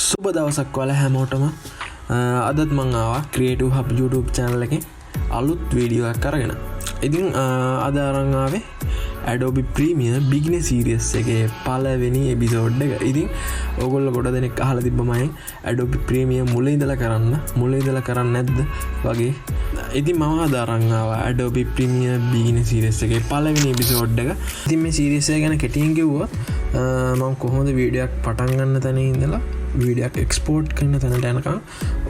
සුබ දවසක් වල හැමෝටම අදත් මං ආවා ක්‍රියේටිව් හබ් YouTube channel එකේ අලුත් වීඩියෝ එකක් අරගෙන. ඉතින් අද අරන් ආවේ Adobe Premiere beginner series එකේ පළවෙනි episode එක. ඉතින් ඕගොල්ලෝ ගොඩ දෙනෙක් අහලා තිබ්බමයි Adobe Premiere මුල ඉඳලා කරන්නේ නැද්ද වගේ. ඉතින් මම අද අරන් ආවා Adobe Premiere beginner series එකේ පළවෙනි episode එක. ඉතින් මේ series එක ගැන කෙටියෙන් කිව්වොත් මම කොහොමද වීඩියෝ එකක් පටන් ගන්න තැන ඉඳලා වීඩියෝ එකක් එක්ස්පෝර්ට් කරන තැනට යනකම්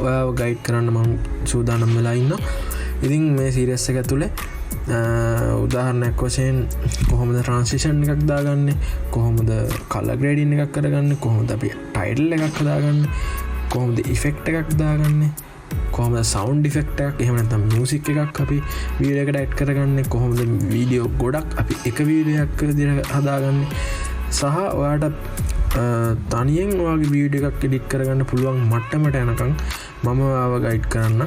ඔයාව ගයිඩ් කරන්න මම සූදානම් වෙලා ඉන්නවා. ඉතින් මේ සීරීස් එක ඇතුලේ උදාහරණයක් වශයෙන් කොහොමද ට්‍රාන්සිෂන් එකක් දාගන්නේ, කොහොමද කලර් ග්‍රේඩින් එකක් කරගන්නේ, කොහොමද අපි ටයිටල් එකක් හදාගන්නේ, කොහොමද ඉෆෙක්ට් එකක් දාගන්නේ, කොහොමද සවුන්ඩ් ඉෆෙක්ට් එකක් එහෙම නැත්නම් මියුසික් එකක් අපි වීඩියෝ එකට ඇඩ් කරගන්නේ, කොහොමද වීඩියෝ ගොඩක් අපි එක වීඩියෝ එකක් විදිහට හදාගන්නේ, සහ ඔයාට තනියෙන් ඔයාගේ වීඩියෝ එකක් එඩිට් කරගන්න පුළුවන් මට්ටමට යනකම් මම ඔයාව ගයිඩ් කරන්න.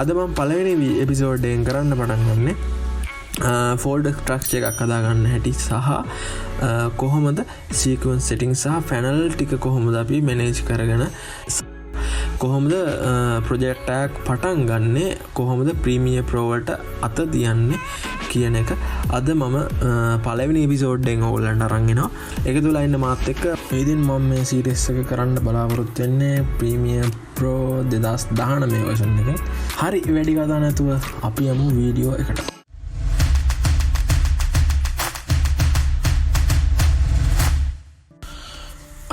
අද මම පළවෙනි එපිසෝඩ් එකෙන් කරන්න පටන් ගන්නෙ ෆෝල්ඩර් ස්ට්‍රක්චර් එකක් හදාගන්න හැටි සහ කොහොමද සීක්වෙන්ස් සෙටින්ග් සහ පැනල් ටික කොහොමද අපි මැනේජ් කරගෙන කොහොමද ප්‍රොජෙක්ට් එකක් පටන් ගන්නෙ, කොහොමද ප්‍රීමියර් ප්‍රෝ වලට අත තියන්නේ කියන එක අද මම පළවෙනි එපිසෝඩ් එකෙන් ඔයගොල්ලන්ට අරන් එනවා. ඒක තුල ඉන්න මාත් එක්ක ඉතින් මම මේ සීරීස් එක කරන්න බලාපොරොත්තු වෙන්නේ ප්‍රීමියර් ප්‍රෝ 2019 version එකේ. හරි වැඩි කතා නැතුව අපි යමු වීඩියෝ එකට.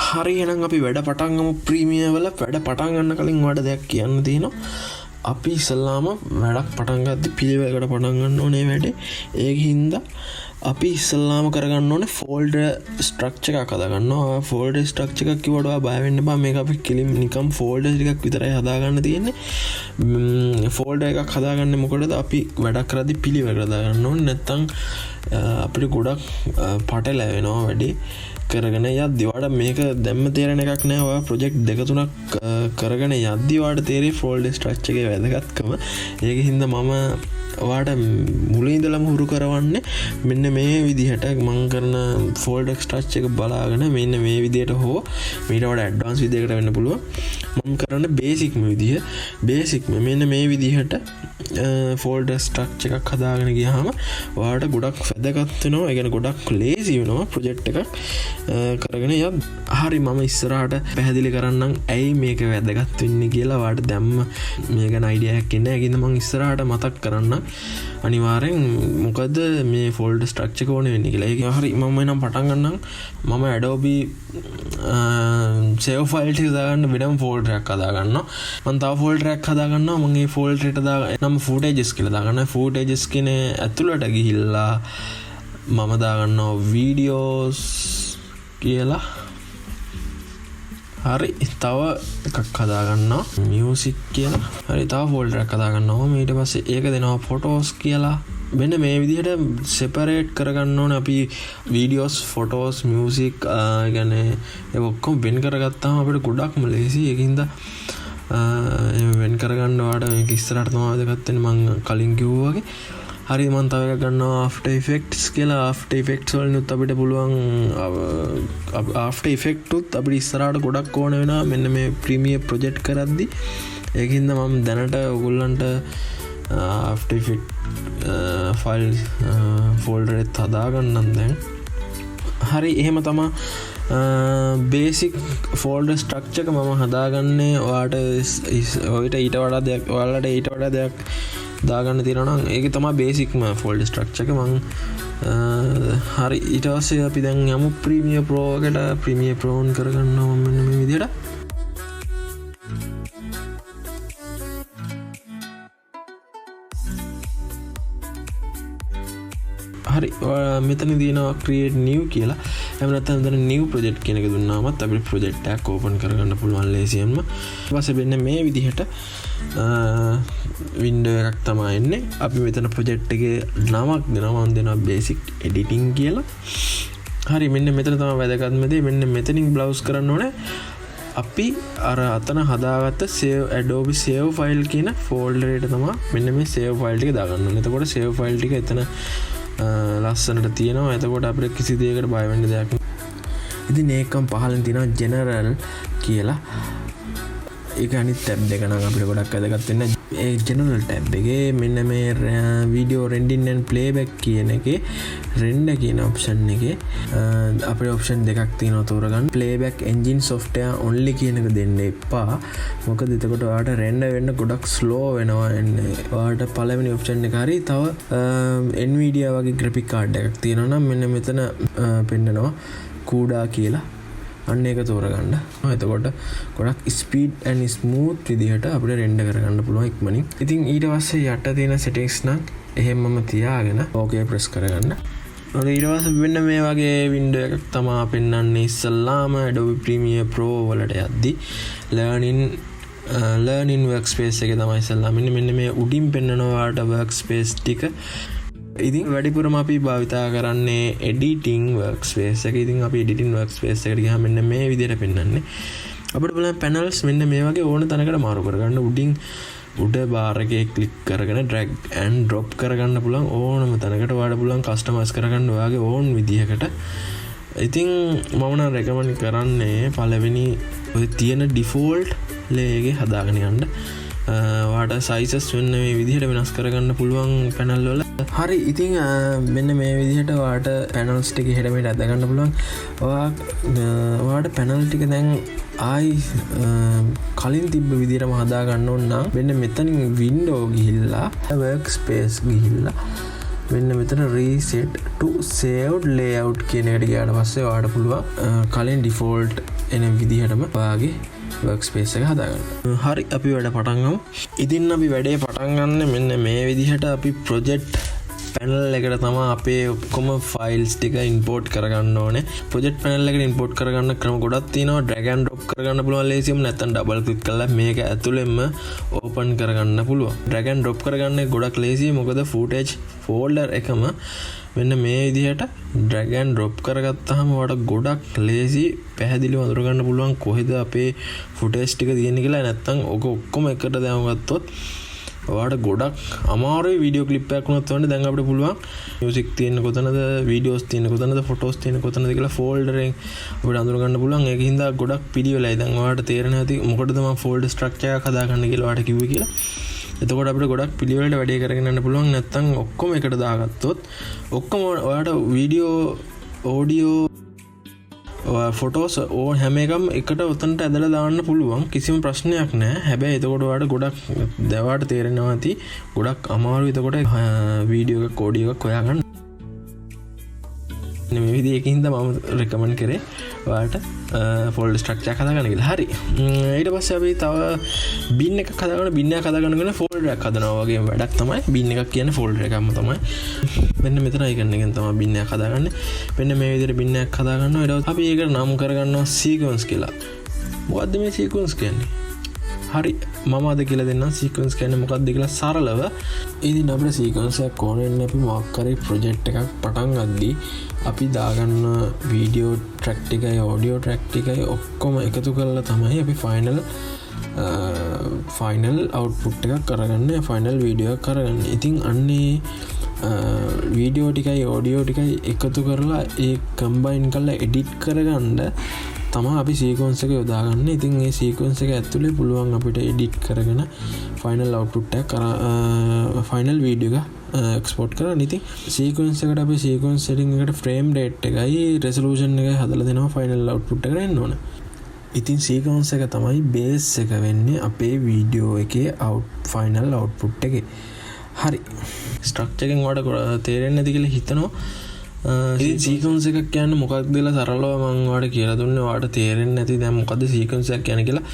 හරි එහෙනම් අපි වැඩ පටන් ගමු. ප්‍රීමියර් වල වැඩ පටන් ගන්න කලින් ඔයාලට දෙයක් කියන්න තියෙනවා. අපි ඉස්සල්ලාම වැඩක් පටන් ගද්දි පිළිවෙලකට පටන් ගන්න ඕනේ වැඩේ. ඒකින්ද අපි ඉස්සල්ලාම කරගන්න ඕනේ ෆෝල්ඩර් ස්ට්‍රක්චර් එකක් හදාගන්නවා. ෆෝල්ඩර් ස්ට්‍රක්චර් එකක් කිව්වට ඔයා බය වෙන්න එපා. මේක අපි නිකම් ෆෝල්ඩර් ටිකක් විතරයි හදාගන්න තියෙන්නේ. ෆෝල්ඩර් එකක් හදාගන්නේ මොකටද? අපි වැඩක් කරද්දි පිළිවෙලකට හදාගන්න ඕනේ. නැත්තම් අපිට ගොඩක් පටලැවෙනවා වැඩේ කරගෙන යද්දි. ඔයාලට මේක දැම්ම තේරෙන එකක් නෑ. ඔයා ප්‍රොජෙක්ට් දෙක තුනක් කරගෙන යද්දි ඔයාලට තේරෙයි ෆෝල්ඩර් ස්ට්‍රක්චර් එකේ වැදගත්කම. ඒකින්ද මම ඔයාට මුලින් ඉඳලම හුරු කරවන්නේ මෙන්න මේ විදිහට මම කරන ෆෝල්ඩර් ස්ට්‍රක්චර් එක බලාගෙන මෙන්න මේ විදිහට හෝ මීට වඩා ඇඩ්වාන්ස් විදිහකට වෙන්න පුළුවන්. මම කරන්නේ බේසික් මෙන්න මේ විදිහට ෆෝල්ඩර් ස්ට්‍රක්චර් එකක් හදාගෙන ගියාම ඔයාලට ගොඩක් වැදගත් වෙනවා. ඒ කියන්නේ ගොඩක් ලේසි වෙනවා ප්‍රොජෙක්ට් එකක් කරගෙන යන්න. හරි මම ඉස්සරහට පැහැදිලි කරන්නම් ඇයි මේක වැදගත් වෙන්නේ කියලා. ඔයාලට දැම්ම මේ ගැන අයිඩියා එකක් ඉන්නේ. ඒකින්ද මම ඉස්සරහට මතක් කරන්නම් අනිවාර්යෙන් මොකද මේ ෆෝල්ඩර් ස්ට්‍රක්චර් එක ඕනේ වෙන්නේ කියලා. ඒක හරි මම එනම් පටන් ගන්නම්. මම Adobe save file ටික දාගන්න වෙනම ෆෝල්ඩර් එකක් හදාගන්නවා. මම තව ෆෝල්ඩර් එකක් හදාගන්නවා. මම මේ ෆෝල්ඩර් එකට දාගන්න footages කියලා දාගන්න. footages කියන ඇතුළට ගිහිල්ලා මම දාගන්නවා videos කියලා. හරි තව එකක් හදාගන්නවා මියුසික් කියලා. හරි තව ෆෝල්ඩර් එකක් හදාගන්නවා. ඊට පස්සේ ඒක දෙනවා ෆොටෝස් කියලා. මෙන්න මේ විදිහට සෙපරේට් කරගන්න ඕනේ අපි වීඩියෝස්, ෆොටෝස්, මියුසික් يعني ඒක ඔක්කොම වෙන් කරගත්තාම අපිට ගොඩක්ම ලේසි. ඒකින්ද වෙන් කරගන්න ඔයාලට මේක ඉස්සරහට තමයි වැදගත් වෙන්නේ මම කලින් කිව්වා වගේ. හරි මම තව එකක් ගන්නවා after effects කියලා. after effects වලිනුත් අපිට පුළුවන් after effects උත් අපිට ඉස්සරහට ගොඩක් ඕන වෙනවා මෙන්න මේ ප්‍රීමියර් ප්‍රොජෙක්ට් කරද්දි. ඒකින්ද මම දැනට ඔයගොල්ලන්ට after effects ෆයිල් ෆෝල්ඩර් එක හදාගන්නම් දැන්. හරි එහෙම තමයි බේසික් ෆෝල්ඩර් ස්ට්‍රක්චර් එක මම හදාගන්නේ. ඔයාලට ඊට වඩා දෙයක් දාගන්න තියෙනවා නම් ඒක තමයි බේසික්ම ෆෝල්ඩර් ස්ට්‍රක්චර් එක. මම හරි ඊට පස්සේ අපි දැන් යමු ප්‍රීමියර් ප්‍රෝ එකට. ප්‍රීමියර් ප්‍රෝ ඔන් කරගන්නවා මෙන්න මේ විදිහට. හරි මෙතන තියෙනවා create new කියලා. එහෙම නැත්නම් මෙතන new project කියන එක දුන්නාමත් අපිට project එකක් open කරගන්න පුළුවන් ලේසියෙන්ම. ඊට පස්සේ මෙන්න මේ විදිහට window එකක් තමයි එන්නේ. අපි මෙතන project එකේ නමක් දෙනවා. මම දෙනවා basic editing කියලා. හරි මෙන්න මෙතන තමයි වැදගත්ම දේ. මෙන්න මෙතනින් browse කරන්න ඕනේ. අපි අර අතන හදාගත්ත save Adobe save file කියන folder එකට තමයි මෙන්න මේ save file ටික දාගන්න ඕනේ. එතකොට save file ටික එතන ලස්සනට තියෙනවා. එතකොට අපිට කිසි දෙයකට බය වෙන්න දෙයක් නෑ. ඉතින් ඒකම පහලින් තියෙනවා general කියලා. ඒක අනිත් ටැබ් එක නම් අපිට ගොඩක් වැදගත් වෙන ඒ ජෙනරල් ටැබ් එකේ මෙන්න මේ වීඩියෝ රෙන්ඩරින් ඇන්ඩ් ප්ලේබැක් කියන එකේ රෙන්ඩර් කියන ඔප්ෂන් එකේ අපේ ඔප්ෂන් දෙකක් තියෙනවා තෝරගන්න. ප්ලේබැක් එන්ජින් සොෆ්ට්වෙයාර් ඔන්ලි කියන එක දෙන්න එපා. මොකද එතකොට ඔයාලට රෙන්ඩර් වෙන්න ගොඩක් ස්ලෝ වෙනවා එන්නේ. ඔයාලට පළවෙනි ඔප්ෂන් එක හරි තව Nvidia වගේ ග්‍රැෆික් කාඩ් එකක් තියෙනවා නම් මෙන්න මෙතන පෙන්නනවා කූඩා කියලා. අන්න ඒක තෝරගන්න. එතකොට ගොඩක් ස්පීඩ් ඇන්ඩ් ස්මූත් විදිහට අපිට රෙන්ඩර් කරගන්න පුළුවන් ඉක්මනින්. ඉතින් ඊට පස්සේ යට තියෙන සෙටින්ග්ස් නම් එහෙමම තියාගෙන ඕකේ ප්‍රෙස් කරගන්න. ඊට පස්සේ වෙන්න මේ වගේ වින්ඩෝ එකක් තමයි පෙන්වන්නේ. ඉස්සල්ලාම Adobe Premiere Pro වලට යද්දි learning workspace එකේ තමයි ඉස්සල්ලාම මෙන්න මේ උඩින් පෙන්නනවාට workspace ටික. ඉතින් වැඩිපුරම අපි භාවිතා කරන්නේ editing workspace එක. ඉතින් අපි editing workspace එකට ගියාම මෙන්න මේ විදිහට පෙන්වන්නේ. අපිට බලන්න panels මෙන්න මේ වගේ ඕන තැනකට මාරු කරගන්න. උඩින් උඩ බාර් එකේ ක්ලික් කරගෙන drag and drop කරගන්න පුළුවන් ඕනම තැනකට. ඔයාලට පුළුවන් customize කරගන්න ඔයාගේ ඕන විදිහකට. ඉතින් මම නම් recommend කරන්නේ පළවෙනි ඔය තියෙන default layer එකේ හදාගෙන යන්න. ඔයාලට sizes වෙන මේ විදිහට වෙනස් කරගන්න පුළුවන් panel වල. හරි ඉතින් මෙන්න මේ විදිහට ඔයාලට panels ටික හෙට මෙහෙට අද ගන්න පුළුවන්. ඔයාලට panel ටික දැන් ආයි කලින් තිබ්බ විදිහටම හදා ගන්න ඕන නම් මෙන්න මෙතනින් window ගිහිල්ලා workspace ගිහිල්ලා මෙන්න මෙතන reset to saved layout කියන එකට ගියාට පස්සේ ඔයාලට පුළුවන් කලින් default එන විදිහටම ඔයාගේ workspace එක හදාගන්න. හරි අපි වැඩ පටන් ගමු. ඉතින් අපි වැඩේ පටන් ගන්න මෙන්න මේ විදිහට අපි project panel එකට තමයි අපේ ඔක්කොම files ටික import කරගන්න ඕනේ. project panel එකට import කරගන්න ක්‍රම ගොඩක් තියෙනවා. drag and drop කරගන්න පුළුවන් ලේසියම. නැත්නම් double click කරලා මේක ඇතුළෙන්ම open කරගන්න පුළුවන්. drag and drop කරගන්න ගොඩක් ලේසියි. මොකද footage folder එකම මෙන්න මේ විදිහට drag and drop කරගත්තාම ඔයාලට ගොඩක් ලේසි පැහැදිලිව අඳුරගන්න පුළුවන් කොහෙද අපේ footage ටික තියෙන්නේ කියලා. නැත්නම් ඔක ඔක්කොම එකට දාගත්තොත් ඔයාලට ගොඩක් අමාරුයි වීඩියෝ ක්ලිප් එකක් වුණත් වань දැන් අපිට පුළුවන් මියුසික් තියෙන කොතනද, වීඩියෝස් තියෙන කොතනද, ෆොටෝස් තියෙන කොතනද කියලා ෆෝල්ඩර් එකෙන් අපිට අඳුරගන්න පුළුවන්. ඒක හින්දා ගොඩක් පිළිවෙලයි. දැන් ඔයාලට තේරෙන්නේ නැති මොකටද මම ෆෝල්ඩර් ස්ට්‍රක්චර් එකක් හදාගන්න කියලා ඔයාලට කිව්වේ කියලා. එතකොට අපිට ගොඩක් පිළිවෙලට වැඩේ කරගෙන යන්න පුළුවන්. නැත්නම් ඔක්කොම එකට දාගත්තොත් ඔක්කොම ඔයාලට වීඩියෝ, ඕඩියෝ, ෆොටෝස් ඕන හැම එකම එකට උතන්ට ඇදලා දාන්න පුළුවන්. කිසිම ප්‍රශ්නයක් නැහැ. හැබැයි එතකොට ඔයාලට ගොඩක් දවාට තේරෙනවා ඇති ගොඩක් අමාරුයි එතකොට වීඩියෝ එකක්, ඕඩියෝ එකක් හොයාගන්න. මේ විදිහකින්ද මම රෙකමන්ඩ් කරේ ඔයාලට ෆෝල්ඩර් ස්ට්‍රක්චර් එකක් හදාගන්න කියලා. හරි. ඊට පස්සේ අපි තව bin එකක් හදාගන්න, bin එකක් හදාගන්න කියන ෆෝල්ඩර් එකක් හදනවා වගේ වැඩක් තමයි. bin එකක් කියන්නේ ෆෝල්ඩර් එකක්ම තමයි. මෙන්න මෙතන icon එකෙන් තමයි bin එකක් හදාගන්නේ. මෙන්න මේ විදිහට bin එකක් හදාගන්නවා. ඊට පස්සේ අපි ඒකට නම් කරගන්නවා sequence කියලා. මොකද්ද මේ sequence කියන්නේ? හරි මම අද කියලා දෙන්නම් sequence කියන්නේ මොකක්ද කියලා සරලව. ඉතින් අපිට sequence එකක් ඕන වෙන්නේ අපි මොකක් හරි project එකක් පටන් ගද්දී අපි දාගන්න වීඩියෝ ට්‍රැක් ටිකයි ඔඩියෝ ට්‍රැක් ටිකයි ඔක්කොම එකතු කරලා තමයි අපි ෆයිනල් අවුට්පුට් එකක් කරගන්නේ, ෆයිනල් වීඩියෝ එකක් කරගන්නේ. ඉතින් අන්නේ වීඩියෝ ටිකයි ඔඩියෝ ටිකයි එකතු කරලා ඒ කම්බයින් කරලා එඩිට් කරගන්න තමයි අපි සීක්වන්ස් එක යොදාගන්න. ඉතින් මේ සීක්වන්ස් එක ඇතුලේ පුළුවන් අපිට එඩිට් කරගෙන ෆයිනල් අවුට්පුට් එක ෆයිනල් වීඩියෝ එක එක්ස්පෝර්ට් කරන්න. ඉතින් සීක්වන්ස් එකට අපි සීක්වන්ස් සෙටින් එකට ෆ්‍රේම් රේට් එකයි රෙසලූෂන් එකයි හදලා දෙනවා ෆයිනල් අවුට්පුට් එකට එන්න ඕන. ඉතින් සීක්වන්ස් එක තමයි බේස් එක වෙන්නේ අපේ වීඩියෝ එකේ ෆයිනල් අවුට්පුට් එකේ. හරි. ස්ට්‍රක්චර් එකෙන් ඔයාලට තේරෙන්නේ නැති කියලා හිතනවා. ඉතින් සීක්වන්ස් එකක් කියන්නේ මොකක්ද කියලා සරලව මම ඔයාලට කියලා දුන්නේ. ඔයාලට තේරෙන්නේ නැති දැන් මොකද්ද සීක්වන්ස් එකක් කියන්නේ කියලා.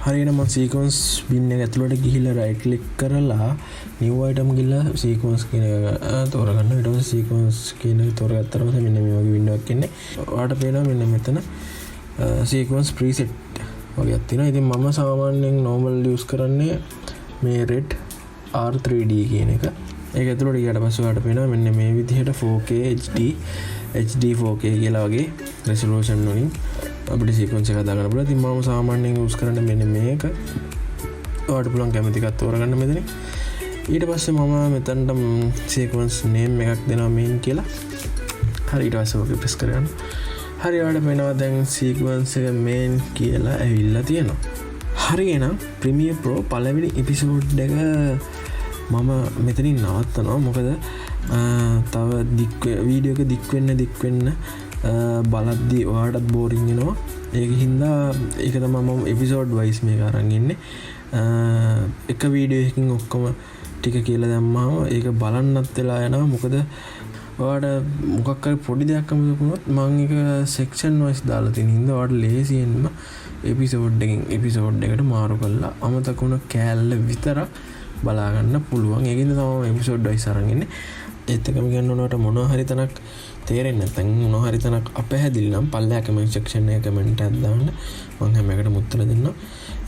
හරියට මම සීක්වන්ස් bin එක ඇතුළට ගිහිල්ලා right click කරලා new item ගිහලා සීක්වන්ස් කියන එක තෝරගන්න. ඊට පස්සේ සීක්වන්ස් කියන එක තෝරගත්තාම මෙන්න මේ වගේ window එකක් එන්නේ. ඔයාලට පේනවා මෙන්න මෙතන සීක්වන්ස් preset වගේක් තියෙනවා. ඉතින් මම සාමාන්‍යයෙන් normal use කරන්නේ මේ red R3D කියන එක. ඒක ඇතුළට ගියාට පස්සේ ඔයාලට පේනවා මෙන්න මේ විදිහට 4K HD 4K කියලා වගේ resolution වලින් අපිට sequence එක හදාගන්න පුළුවන්. ඉතින් මම සාමාන්‍යයෙන් use කරන්නේ මෙන්න මේක. ඔයාලට පුළුවන් කැමති එකක් තෝරගන්න මෙතන. ඊට පස්සේ මම මෙතනට sequence name එකක් දෙනවා main කියලා. හරි ඊට පස්සේ ඔක press කරගන්න. හරි ඔයාලට පේනවා දැන් සීක්වන්ස් එක මේන් කියලා ඇවිල්ලා තියෙනවා. හරි එහෙනම් ප්‍රීමියර් ප්‍රෝ පළවෙනි එපිසෝඩ් එක මම මෙතනින් නවත්තනවා. මොකද තව වීඩියෝ එක දික් වෙන්න බලද්දි ඔයාලටත් බෝරින් වෙනවා. ඒක හින්දා ඒක තමයි මම එපිසෝඩ් වයිස් මේක අරන් ඉන්නේ. එක වීඩියෝ එකකින් ඔක්කොම ටික කියලා දැම්මම ඒක බලන්නත් වෙලා යනවා. මොකද ඔයාලට මොකක් හරි පොඩි දෙයක් අමතක වුණොත් මම ඒක සෙක්ෂන් වයිස් දාලා තියෙන හින්දා ඔයාලට ලේසියෙන්ම එපිසෝඩ් එකකින් එපිසෝඩ් එකට මාරු කරලා අමතක වුණ කෑල්ල විතරක් බලා ගන්න පුළුවන්. ඒකින්ද තමයි එපිසෝඩ් වයිස් අරන් ඉන්නේ. ඒත් එකම කියන්න ඕනට මොනවා හරි තනක් තේරෙන්නේ නැත්නම් මොනවා හරි තනක් අපැහැදිලි නම් පල්ලෙහා කමෙන්ට් සෙක්ෂන් එකේ කමෙන්ට් එකක් දාන්න. මම හැම එකටම උත්තර දෙන්නම්.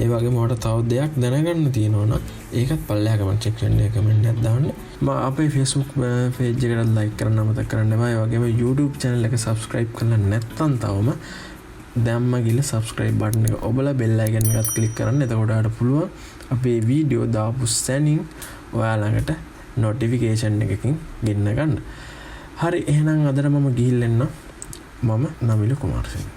ඒ වගේම ඔයාලට තව දෙයක් දැනගන්න තියෙනවා නම් ඒකත් පල්ලෙහා කමෙන්ට් සෙක්ෂන් එකේ කමෙන්ට් එකක් දාන්න. මම අපේ Facebook page එකට like කරන්න අමතක කරන්න එපා. ඒ වගේම YouTube channel එක subscribe කරලා නැත්නම් තවම දැම්ම ගිහලා subscribe button එක ඔබලා bell icon එකත් click කරන්න. එතකොට ඔයාලට පුළුවන් අපේ වීඩියෝ දාපු සැනින් ඔයා ළඟට notification එකකින් ගෙන්න ගන්න. හරි එහෙනම් අදට මම ගිහින් එන්න. මම නමිල කුමාරසිංහ.